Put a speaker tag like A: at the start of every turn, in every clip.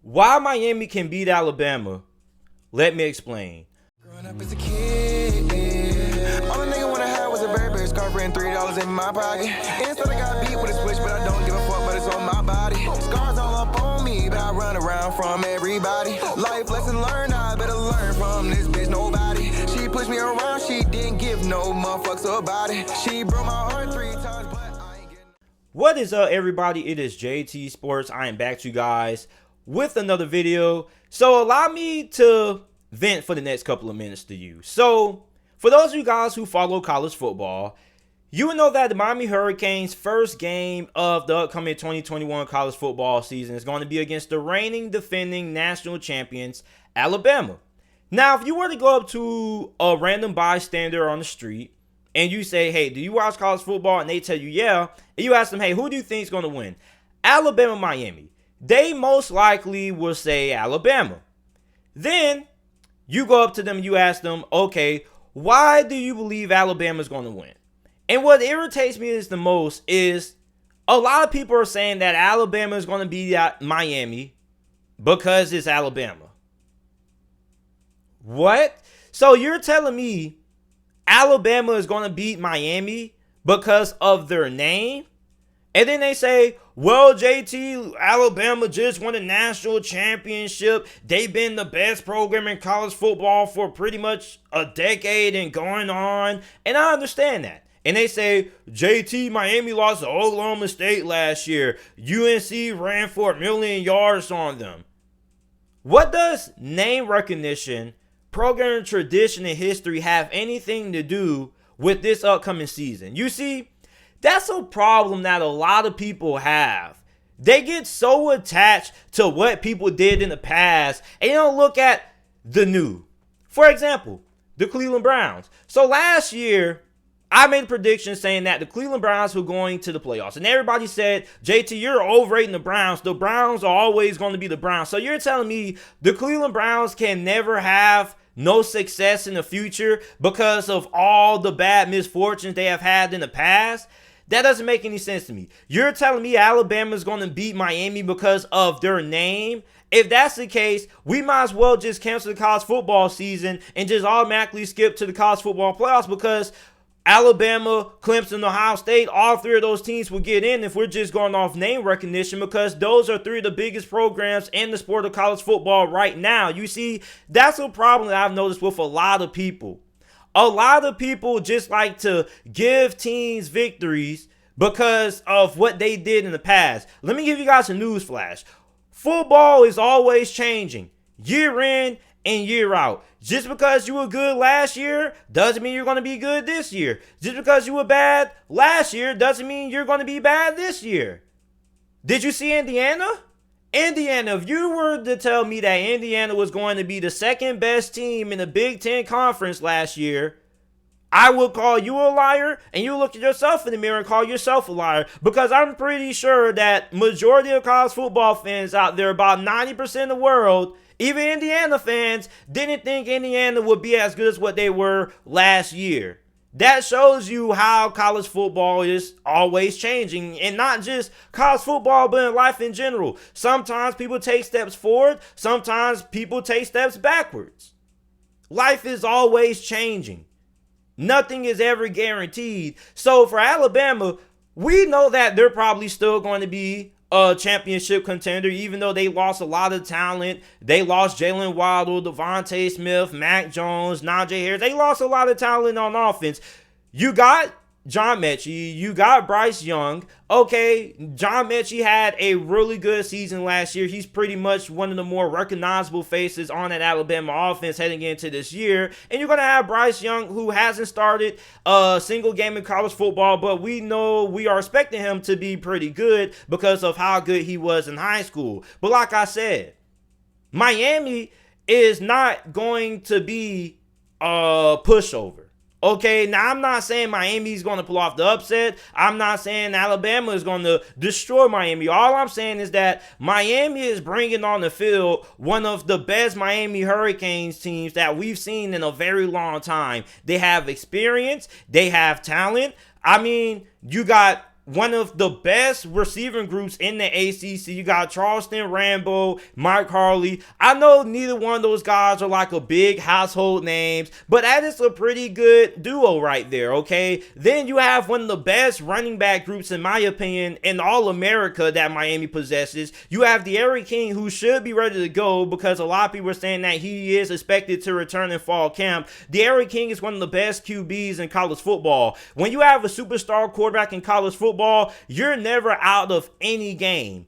A: Why Miami can beat Alabama? Let me explain.
B: Growing up as a kid, yeah. All a nigga wanna have was a Burberry scarf and $3 in my pocket. Instead I got beat with a switch, but I don't give a fuck, but it's on my body. Scars all up on me, but I run around from everybody. Life lesson learned, I better learn from this bitch, nobody. She pushed me around, she didn't give no motherfucks about it. She broke my heart 3 times, but I ain't getting...
A: What is up, everybody? It is JT Sports. I am back to you guys with another video. So allow me to vent for the next couple of minutes to you. So for those of you guys who follow college football, you will know that the Miami Hurricanes' first game of the upcoming 2021 college football season is going to be against the reigning defending national champions, Alabama. Now, if you were to go up to a random bystander on the street and you say, hey, do you watch college football? And they tell you, yeah. And you ask them, hey, who do you think is going to win? Alabama, Miami. They most likely will say Alabama. Then you go up to them and you ask them, okay, why do you believe Alabama is going to win? And what irritates me the most is a lot of people are saying that Alabama is going to beat Miami because it's Alabama. What? So you're telling me Alabama is going to beat Miami because of their name? And then they say, well, JT, Alabama just won a national championship. They've been the best program in college football for pretty much a decade and going on. And I understand that. And they say, JT, Miami lost to Oklahoma State last year. UNC ran for 1,000,000 yards on them. What does name recognition, program tradition, and history have anything to do with this upcoming season? You see, that's a problem that a lot of people have. They get so attached to what people did in the past and they don't look at the new. For example, the Cleveland Browns. So last year, I made a prediction saying that the Cleveland Browns were going to the playoffs. And everybody said, JT, you're overrating the Browns. The Browns are always going to be the Browns. So you're telling me the Cleveland Browns can never have no success in the future because of all the bad misfortunes they have had in the past? That doesn't make any sense to me. You're telling me Alabama is going to beat Miami because of their name? If that's the case, we might as well just cancel the college football season and just automatically skip to the college football playoffs, because Alabama, Clemson, Ohio State, all three of those teams will get in if we're just going off name recognition, because those are three of the biggest programs in the sport of college football right now. You see, that's a problem that I've noticed with a lot of people. A lot of people just like to give teams victories because of what they did in the past. Let me give you guys a news flash. Football is always changing, year in and year out. Just because you were good last year doesn't mean you're going to be good this year. Just because you were bad last year doesn't mean you're going to be bad this year. Did you see Indiana? Indiana, if you were to tell me that Indiana was going to be the second best team in the Big Ten Conference last year, I would call you a liar, and you look at yourself in the mirror and call yourself a liar, because I'm pretty sure that majority of college football fans out there, about 90% of the world, even Indiana fans, didn't think Indiana would be as good as what they were last year. That shows you how college football is always changing, and not just college football, but in life in general. Sometimes people take steps forward. Sometimes people take steps backwards. Life is always changing. Nothing is ever guaranteed. So for Alabama, we know that they're probably still going to be a championship contender, even though they lost a lot of talent. They lost Jalen Waddle, Devontae Smith, Mac Jones, Najee Harris. They lost a lot of talent on offense. You got John Mechie, you got Bryce Young. Okay, John Mechie had a really good season last year. He's pretty much one of the more recognizable faces on that Alabama offense heading into this year. And you're going to have Bryce Young, who hasn't started a single game in college football, but we know we are expecting him to be pretty good because of how good he was in high school. But like I said, Miami is not going to be a pushover. Okay, now I'm not saying Miami's going to pull off the upset. I'm not saying Alabama is going to destroy Miami. All I'm saying is that Miami is bringing on the field one of the best Miami Hurricanes teams that we've seen in a very long time. They have experience. They have talent. I mean, you got one of the best receiving groups in the ACC. You got Charleston Rambo, Mike Harley. I know neither one of those guys are like a big household names, but that is a pretty good duo right there, okay? Then you have one of the best running back groups, in my opinion, in all America that Miami possesses. You have De'Aaron King, who should be ready to go because a lot of people are saying that he is expected to return in fall camp. De'Aaron King is one of the best QBs in college football. When you have a superstar quarterback in college football, you're never out of any game.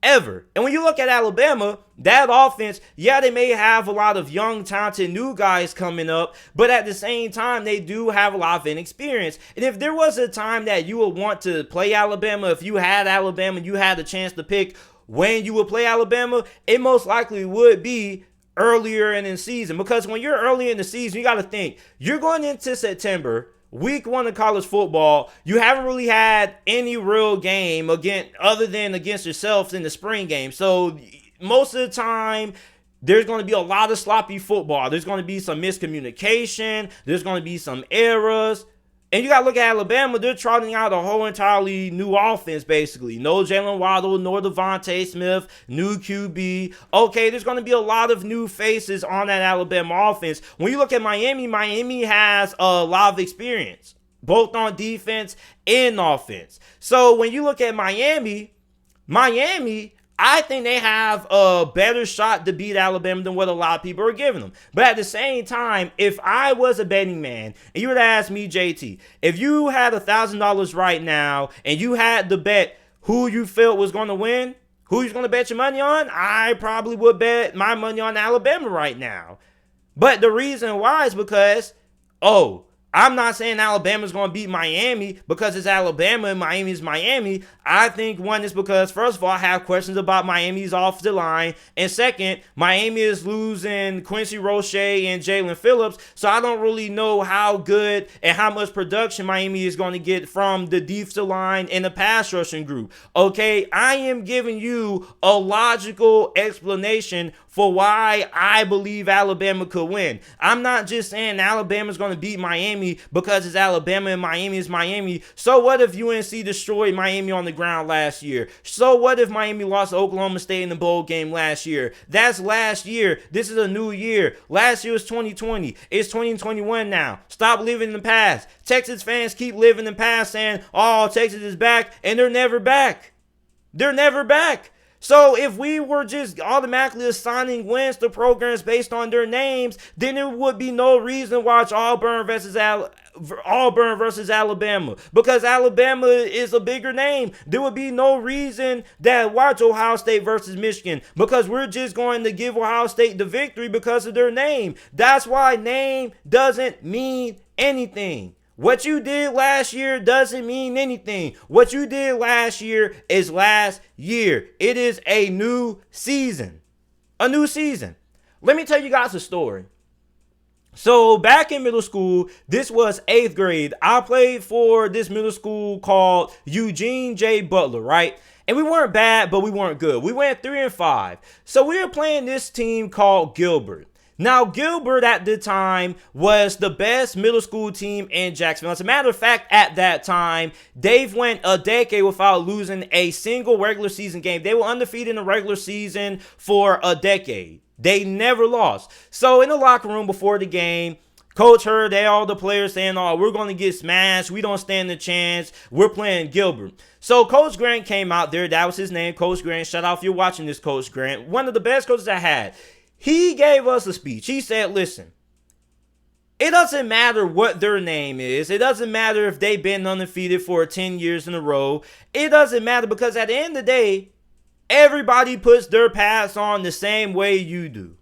A: Ever. And when you look at Alabama, that offense, yeah, they may have a lot of young, talented new guys coming up, but at the same time, they do have a lot of inexperience. And if there was a time that you would want to play Alabama, if you had Alabama, you had a chance to pick when you would play Alabama, it most likely would be earlier in the season. Because when you're early in the season, you got to think, you're going into September, week 1 of college football. You haven't really had any real game other than against yourselves in the spring game. So most of the time, there's going to be a lot of sloppy football. There's going to be some miscommunication. There's going to be some errors. And you got to look at Alabama. They're trotting out a whole entirely new offense, basically. No Jalen Waddle, nor Devontae Smith, new QB. Okay, there's going to be a lot of new faces on that Alabama offense. When you look at Miami, Miami has a lot of experience, both on defense and offense. So when you look at Miami, I think they have a better shot to beat Alabama than what a lot of people are giving them. But at the same time, if I was a betting man and you were to ask me, JT, if you had $1,000 right now and you had to bet who you felt was going to win, who you're going to bet your money on, I probably would bet my money on Alabama right now. But the reason why is because, I'm not saying Alabama's going to beat Miami because it's Alabama and Miami's Miami. I think one is because, first of all, I have questions about Miami's offensive line. And second, Miami is losing Quincy Roche and Jalen Phillips. So I don't really know how good and how much production Miami is going to get from the defensive line and the pass rushing group. Okay, I am giving you a logical explanation for why I believe Alabama could win. I'm not just saying Alabama's going to beat Miami because it's Alabama and Miami is Miami. So what if UNC destroyed Miami on the ground last year? So what if Miami lost to Oklahoma State in the bowl game last year? That's last year. This is a new year. Last year was 2020. It's 2021 now. Stop living in the past. Texas fans keep living in the past saying, Texas is back, and they're never back. They're never back. So if we were just automatically assigning wins to programs based on their names, then there would be no reason to watch Auburn versus Alabama, because Alabama is a bigger name. There would be no reason that watch Ohio State versus Michigan, because we're just going to give Ohio State the victory because of their name. That's why name doesn't mean anything. What you did last year doesn't mean anything. What you did last year is last year. It is a new season. A new season. Let me tell you guys a story. So back in middle school, this was 8th grade. I played for this middle school called Eugene J. Butler, right? And we weren't bad, but we weren't good. We went 3-5. So we were playing this team called Gilbert. Now, Gilbert at the time was the best middle school team in Jacksonville. As a matter of fact, at that time, they've went a decade without losing a single regular season game. They were undefeated in the regular season for a decade. They never lost. So in the locker room before the game, Coach heard all the players saying, we're going to get smashed. We don't stand a chance. We're playing Gilbert. So Coach Grant came out there. That was his name, Coach Grant. Shout out if you're watching this, Coach Grant. One of the best coaches I had. He gave us a speech. He said, listen, it doesn't matter what their name is. It doesn't matter if they've been undefeated for 10 years in a row. It doesn't matter, because at the end of the day, everybody puts their pads on the same way you do.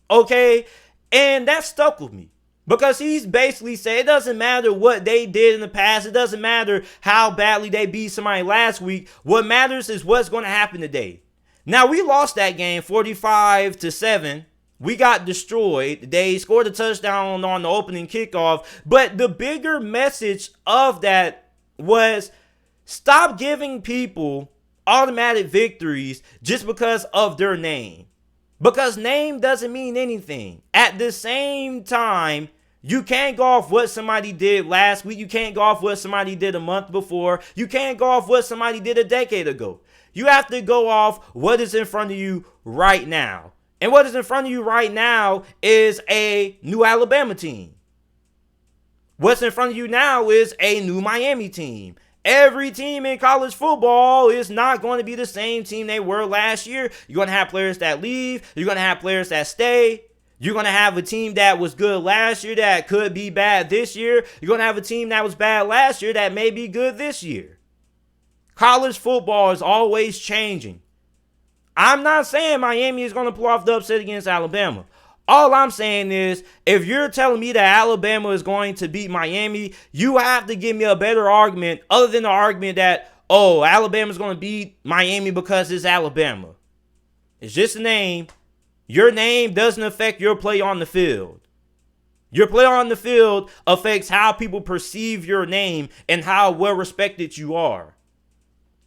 A: Okay? And that stuck with me, because he's basically said it doesn't matter what they did in the past. It doesn't matter how badly they beat somebody last week. What matters is what's going to happen today. Now, we lost that game 45-7. We got destroyed. They scored a touchdown on the opening kickoff. But the bigger message of that was, stop giving people automatic victories just because of their name. Because name doesn't mean anything. At the same time, You can't go off what somebody did last week. You can't go off what somebody did a month before. You can't go off what somebody did a decade ago. You have to go off what is in front of you right now. And what is in front of you right now is a new Alabama team. What's in front of you now is a new Miami team. Every team in college football is not going to be the same team they were last year. You're going to have players that leave. You're going to have players that stay. You're going to have a team that was good last year that could be bad this year. You're going to have a team that was bad last year that may be good this year. College football is always changing. I'm not saying Miami is going to pull off the upset against Alabama. All I'm saying is, if you're telling me that Alabama is going to beat Miami, you have to give me a better argument other than the argument that, oh, Alabama's going to beat Miami because it's Alabama. It's just a name. Your name doesn't affect your play on the field. Your play on the field affects how people perceive your name and how well respected you are.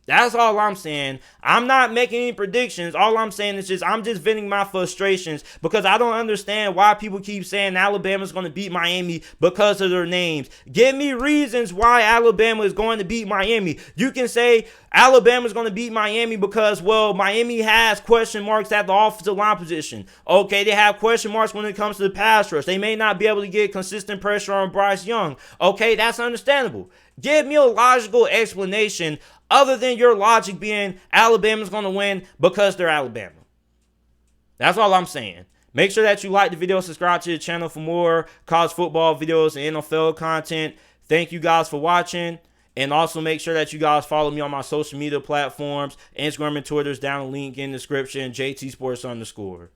A: That's all I'm saying. I'm not making any predictions. All I'm saying is I'm just venting my frustrations because I don't understand why people keep saying Alabama's going to beat Miami because of their names. Give me reasons why Alabama is going to beat Miami. You can say Alabama's going to beat Miami because, well, Miami has question marks at the offensive line position. Okay, they have question marks when it comes to the pass rush. They may not be able to get consistent pressure on Bryce Young. Okay, that's understandable. Give me a logical explanation other than your logic being Alabama's going to win because they're Alabama. That's all I'm saying. Make sure that you like the video, subscribe to the channel for more college football videos and NFL content. Thank you guys for watching. And also make sure that you guys follow me on my social media platforms. Instagram and Twitter is down the link in the description. JT Sports _.